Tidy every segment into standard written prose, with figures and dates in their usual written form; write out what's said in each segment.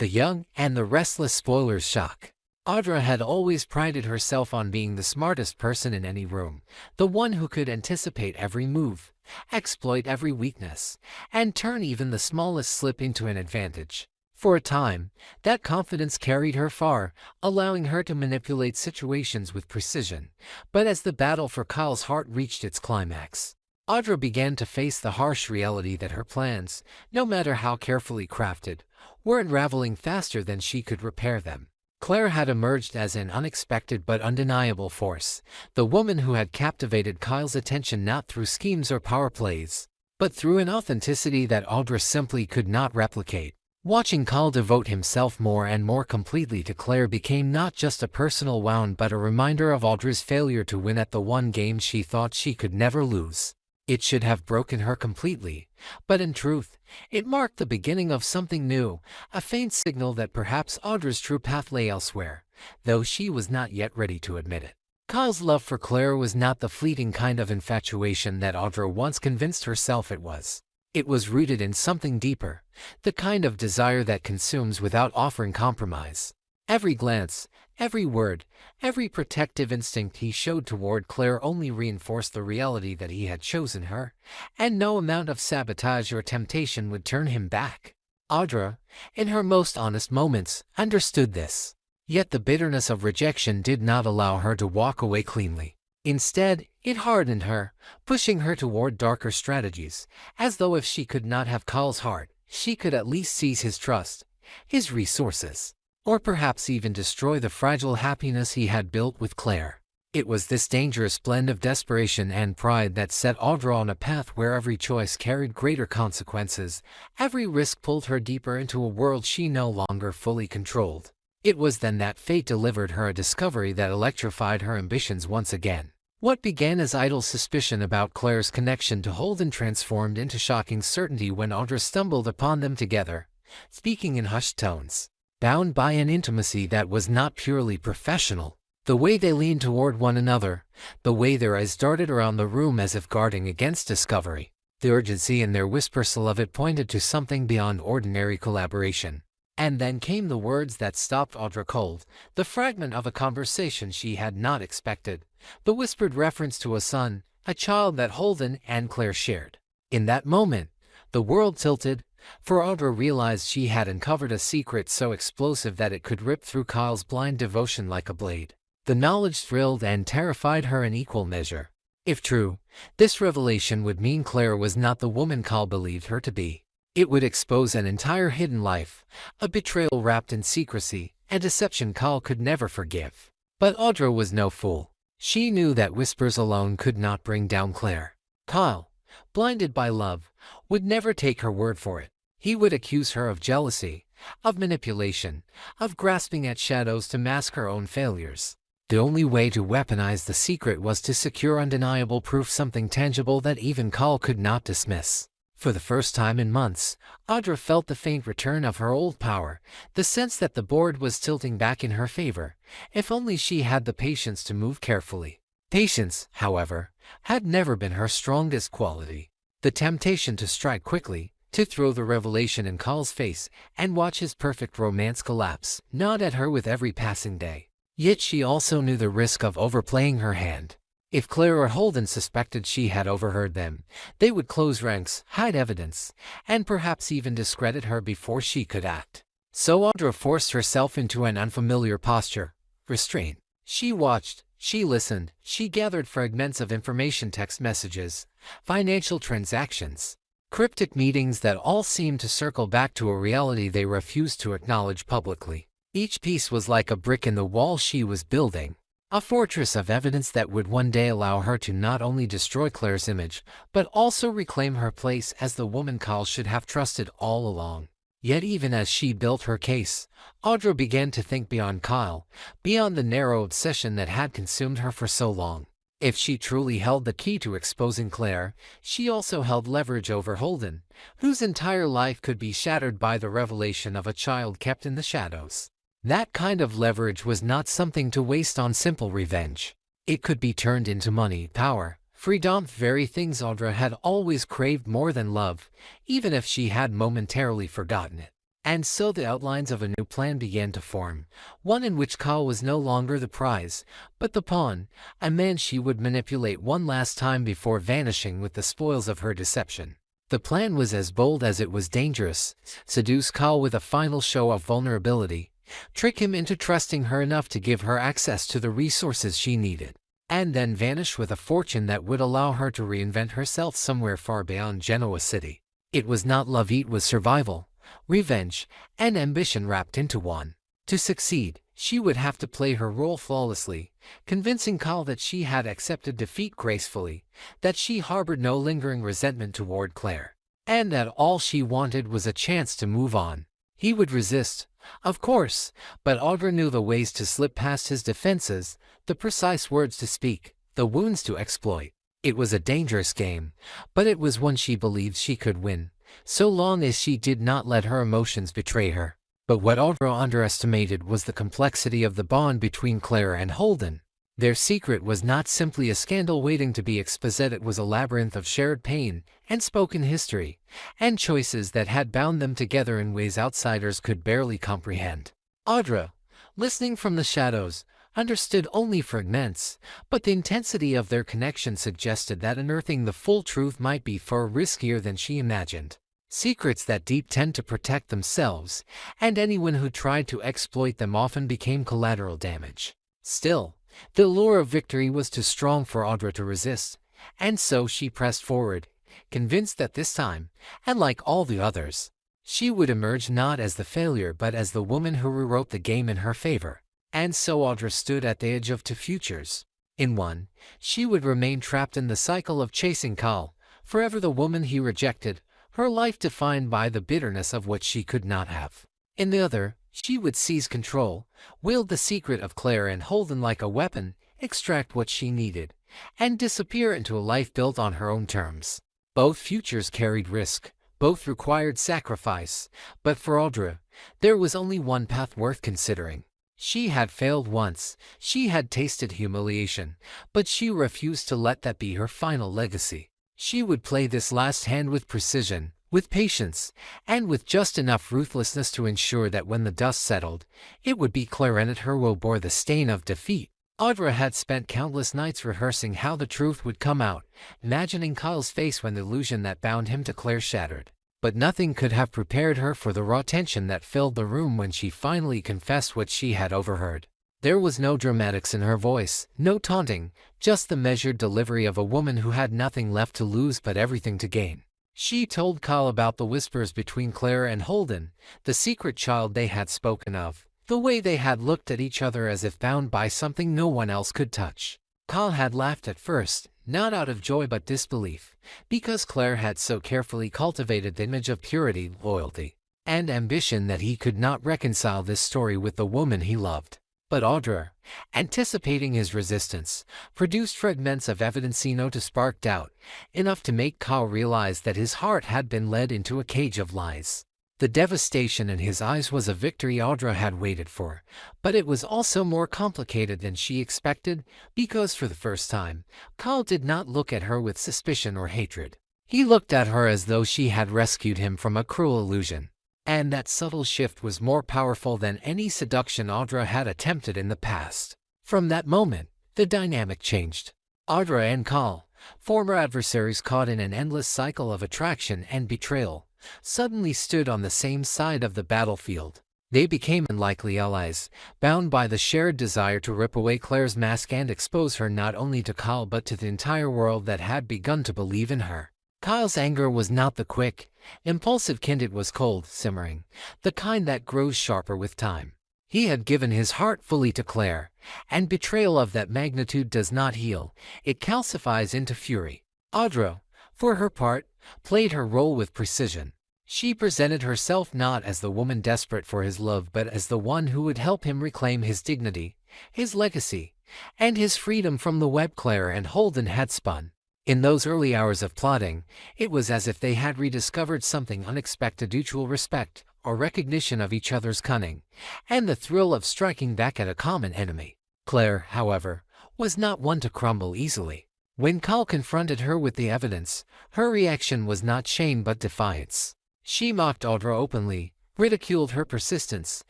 The young and the restless spoilers shock. Audra had always prided herself on being the smartest person in any room, the one who could anticipate every move, exploit every weakness, and turn even the smallest slip into an advantage. For a time, that confidence carried her far, allowing her to manipulate situations with precision. But as the battle for Kyle's heart reached its climax, Audra began to face the harsh reality that her plans, no matter how carefully crafted, were unraveling faster than she could repair them. Clare had emerged as an unexpected but undeniable force, the woman who had captivated Kyle's attention not through schemes or power plays, but through an authenticity that Audra simply could not replicate. Watching Kyle devote himself more and more completely to Clare became not just a personal wound but a reminder of Audra's failure to win at the one game she thought she could never lose. It should have broken her completely, but in truth, it marked the beginning of something new, a faint signal that perhaps Audra's true path lay elsewhere, though she was not yet ready to admit it. Kyle's love for Clare was not the fleeting kind of infatuation that Audra once convinced herself it was. It was rooted in something deeper, the kind of desire that consumes without offering compromise. Every glance, every word, every protective instinct he showed toward Clare only reinforced the reality that he had chosen her, and no amount of sabotage or temptation would turn him back. Audra, in her most honest moments, understood this. Yet the bitterness of rejection did not allow her to walk away cleanly. Instead, it hardened her, pushing her toward darker strategies, as though if she could not have Kyle's heart, she could at least seize his trust, his resources, or perhaps even destroy the fragile happiness he had built with Clare. It was this dangerous blend of desperation and pride that set Audra on a path where every choice carried greater consequences, every risk pulled her deeper into a world she no longer fully controlled. It was then that fate delivered her a discovery that electrified her ambitions once again. What began as idle suspicion about Clare's connection to Holden transformed into shocking certainty when Audra stumbled upon them together, speaking in hushed tones, bound by an intimacy that was not purely professional. The way they leaned toward one another, the way their eyes darted around the room as if guarding against discovery, the urgency in their whispers of it pointed to something beyond ordinary collaboration. And then came the words that stopped Audra cold, the fragment of a conversation she had not expected, the whispered reference to a son, a child that Holden and Clare shared. In that moment, the world tilted, for Audra realized she had uncovered a secret so explosive that it could rip through Kyle's blind devotion like a blade. The knowledge thrilled and terrified her in equal measure. If true, this revelation would mean Clare was not the woman Kyle believed her to be. It would expose an entire hidden life, a betrayal wrapped in secrecy, a deception Kyle could never forgive. But Audra was no fool. She knew that whispers alone could not bring down Clare. Kyle, blinded by love, would never take her word for it. He would accuse her of jealousy, of manipulation, of grasping at shadows to mask her own failures. The only way to weaponize the secret was to secure undeniable proof, something tangible that even Kyle could not dismiss. For the first time in months, Audra felt the faint return of her old power, the sense that the board was tilting back in her favor, if only she had the patience to move carefully. Patience, however, had never been her strongest quality. The temptation to strike quickly, to throw the revelation in Kyle's face and watch his perfect romance collapse, gnawed at her with every passing day. Yet she also knew the risk of overplaying her hand. If Clare or Holden suspected she had overheard them, they would close ranks, hide evidence, and perhaps even discredit her before she could act. So Audra forced herself into an unfamiliar posture, restraint. She watched, she listened, she gathered fragments of information, text messages, financial transactions, cryptic meetings that all seemed to circle back to a reality they refused to acknowledge publicly. Each piece was like a brick in the wall she was building. A fortress of evidence that would one day allow her to not only destroy Clare's image, but also reclaim her place as the woman Kyle should have trusted all along. Yet even as she built her case, Audra began to think beyond Kyle, beyond the narrow obsession that had consumed her for so long. If she truly held the key to exposing Clare, she also held leverage over Holden, whose entire life could be shattered by the revelation of a child kept in the shadows. That kind of leverage was not something to waste on simple revenge. It could be turned into money, power, freedom, very things Audra had always craved more than love, even if she had momentarily forgotten it. And so the outlines of a new plan began to form, one in which Cal was no longer the prize, but the pawn, a man she would manipulate one last time before vanishing with the spoils of her deception. The plan was as bold as it was dangerous: seduce Cal with a final show of vulnerability, trick him into trusting her enough to give her access to the resources she needed, and then vanish with a fortune that would allow her to reinvent herself somewhere far beyond Genoa City. It was not love, it was survival, revenge, and ambition wrapped into one. To succeed, she would have to play her role flawlessly, convincing Cal that she had accepted defeat gracefully, that she harbored no lingering resentment toward Clare, and that all she wanted was a chance to move on. He would resist, of course, but Audra knew the ways to slip past his defenses, the precise words to speak, the wounds to exploit. It was a dangerous game, but it was one she believed she could win, so long as she did not let her emotions betray her. But what Audra underestimated was the complexity of the bond between Clare and Holden. Their secret was not simply a scandal waiting to be exposed, it was a labyrinth of shared pain and spoken history, and choices that had bound them together in ways outsiders could barely comprehend. Audra, listening from the shadows, understood only fragments, but the intensity of their connection suggested that unearthing the full truth might be far riskier than she imagined. Secrets that deep tend to protect themselves, and anyone who tried to exploit them often became collateral damage. Still, the allure of victory was too strong for Audra to resist, and so she pressed forward, convinced that this time, and like all the others, she would emerge not as the failure but as the woman who rewrote the game in her favor. And so Audra stood at the edge of two futures. In one, she would remain trapped in the cycle of chasing Cal, forever the woman he rejected, her life defined by the bitterness of what she could not have. In the other, she would seize control, wield the secret of Clare and Holden like a weapon, extract what she needed, and disappear into a life built on her own terms. Both futures carried risk, both required sacrifice, but for Audra, there was only one path worth considering. She had failed once, she had tasted humiliation, but she refused to let that be her final legacy. She would play this last hand with precision, with patience, and with just enough ruthlessness to ensure that when the dust settled, it would be Clare and her who bore the stain of defeat. Audra had spent countless nights rehearsing how the truth would come out, imagining Cal's face when the illusion that bound him to Clare shattered. But nothing could have prepared her for the raw tension that filled the room when she finally confessed what she had overheard. There was no dramatics in her voice, no taunting, just the measured delivery of a woman who had nothing left to lose but everything to gain. She told Cal about the whispers between Clare and Holden, the secret child they had spoken of, the way they had looked at each other as if bound by something no one else could touch. Cal had laughed at first, not out of joy but disbelief, because Clare had so carefully cultivated the image of purity, loyalty, and ambition that he could not reconcile this story with the woman he loved. But Audra, anticipating his resistance, produced fragments of evidence enough to spark doubt, enough to make Cal realize that his heart had been led into a cage of lies. The devastation in his eyes was a victory Audra had waited for, but it was also more complicated than she expected, because for the first time, Cal did not look at her with suspicion or hatred. He looked at her as though she had rescued him from a cruel illusion. And that subtle shift was more powerful than any seduction Audra had attempted in the past. From that moment, the dynamic changed. Audra and Cal, former adversaries caught in an endless cycle of attraction and betrayal, suddenly stood on the same side of the battlefield. They became unlikely allies, bound by the shared desire to rip away Clare's mask and expose her not only to Cal but to the entire world that had begun to believe in her. Cal's anger was not the quick, impulsive kind, it was cold, simmering, the kind that grows sharper with time. He had given his heart fully to Clare, and betrayal of that magnitude does not heal, it calcifies into fury. Audra, for her part, played her role with precision. She presented herself not as the woman desperate for his love but as the one who would help him reclaim his dignity, his legacy, and his freedom from the web Clare and Holden had spun. In those early hours of plotting, it was as if they had rediscovered something unexpected: mutual respect, or recognition of each other's cunning, and the thrill of striking back at a common enemy. Clare, however, was not one to crumble easily. When Cal confronted her with the evidence, her reaction was not shame but defiance. She mocked Audra openly, ridiculed her persistence,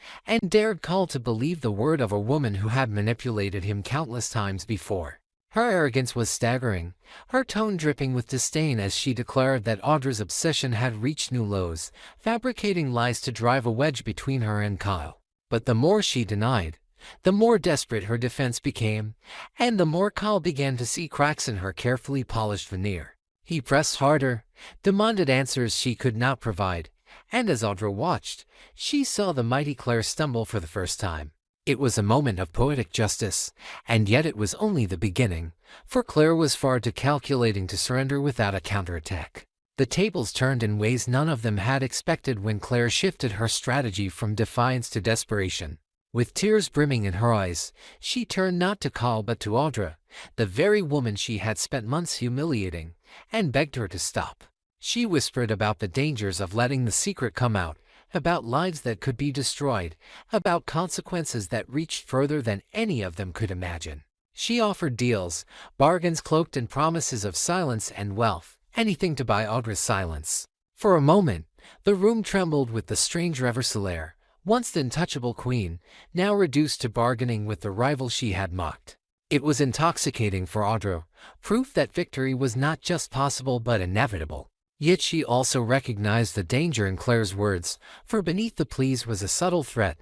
and dared Call to believe the word of a woman who had manipulated him countless times before. Her arrogance was staggering, her tone dripping with disdain as she declared that Audra's obsession had reached new lows, fabricating lies to drive a wedge between her and Kyle. But the more she denied, the more desperate her defense became, and the more Kyle began to see cracks in her carefully polished veneer. He pressed harder, demanded answers she could not provide, and as Audra watched, she saw the mighty Clare stumble for the first time. It was a moment of poetic justice, and yet it was only the beginning, for Clare was far too calculating to surrender without a counterattack. The tables turned in ways none of them had expected when Clare shifted her strategy from defiance to desperation. With tears brimming in her eyes, she turned not to Call but to Audra, the very woman she had spent months humiliating, and begged her to stop. She whispered about the dangers of letting the secret come out, about lives that could be destroyed, about consequences that reached further than any of them could imagine. She offered deals, bargains cloaked in promises of silence and wealth, anything to buy Audra's silence. For a moment, the room trembled with the strange Reversaire, once the untouchable queen, now reduced to bargaining with the rival she had mocked. It was intoxicating for Audra, proof that victory was not just possible but inevitable. Yet she also recognized the danger in Clare's words, for beneath the pleas was a subtle threat.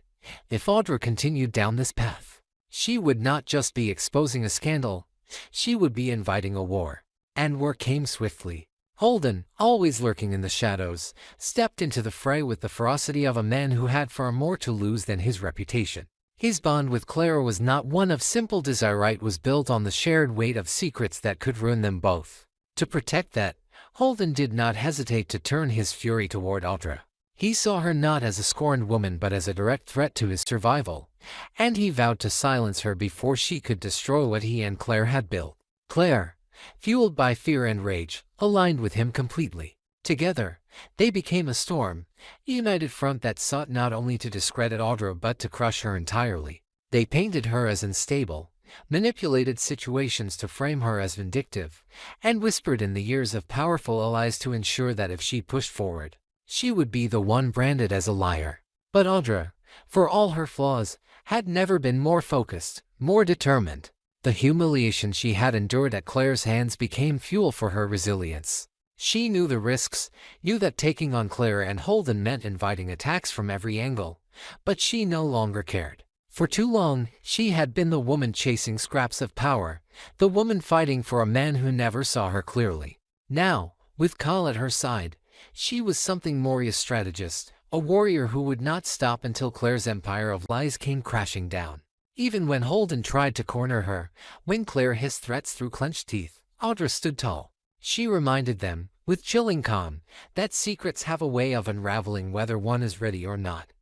If Audra continued down this path, she would not just be exposing a scandal, she would be inviting a war. And war came swiftly. Holden, always lurking in the shadows, stepped into the fray with the ferocity of a man who had far more to lose than his reputation. His bond with Clare was not one of simple desire, it was built on the shared weight of secrets that could ruin them both. To protect that, Holden did not hesitate to turn his fury toward Audra. He saw her not as a scorned woman but as a direct threat to his survival, and he vowed to silence her before she could destroy what he and Clare had built. Clare, fueled by fear and rage, aligned with him completely. Together, they became a storm, a united front that sought not only to discredit Audra but to crush her entirely. They painted her as unstable, manipulated situations to frame her as vindictive, and whispered in the ears of powerful allies to ensure that if she pushed forward, she would be the one branded as a liar. But Audra, for all her flaws, had never been more focused, more determined. The humiliation she had endured at Clare's hands became fuel for her resilience. She knew the risks, knew that taking on Clare and Holden meant inviting attacks from every angle, but she no longer cared. For too long, she had been the woman chasing scraps of power, the woman fighting for a man who never saw her clearly. Now, with Kyle at her side, she was something more: a strategist, a warrior who would not stop until Clare's empire of lies came crashing down. Even when Holden tried to corner her, when Clare hissed threats through clenched teeth, Audra stood tall. She reminded them, with chilling calm, that secrets have a way of unraveling whether one is ready or not,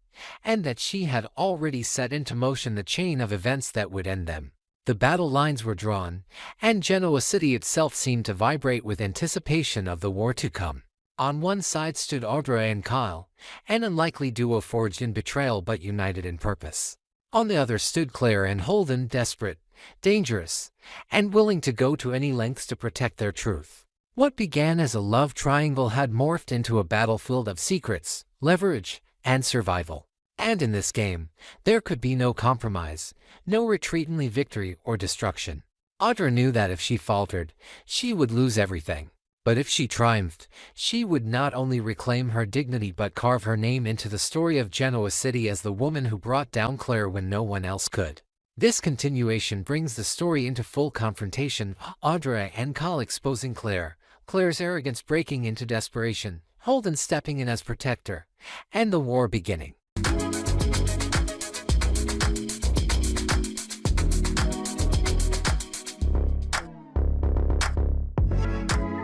and that she had already set into motion the chain of events that would end them. The battle lines were drawn, and Genoa City itself seemed to vibrate with anticipation of the war to come. On one side stood Audra and Kyle, an unlikely duo forged in betrayal but united in purpose. On the other stood Clare and Holden, desperate, dangerous, and willing to go to any lengths to protect their truth. What began as a love triangle had morphed into a battlefield of secrets, leverage, and survival. And in this game, there could be no compromise, no retreat, only victory or destruction. Audra knew that if she faltered, she would lose everything. But if she triumphed, she would not only reclaim her dignity but carve her name into the story of Genoa City as the woman who brought down Clare when no one else could. This continuation brings the story into full confrontation, Audra and Kyle exposing Clare, Clare's arrogance breaking into desperation, Holden stepping in as protector, and the war beginning.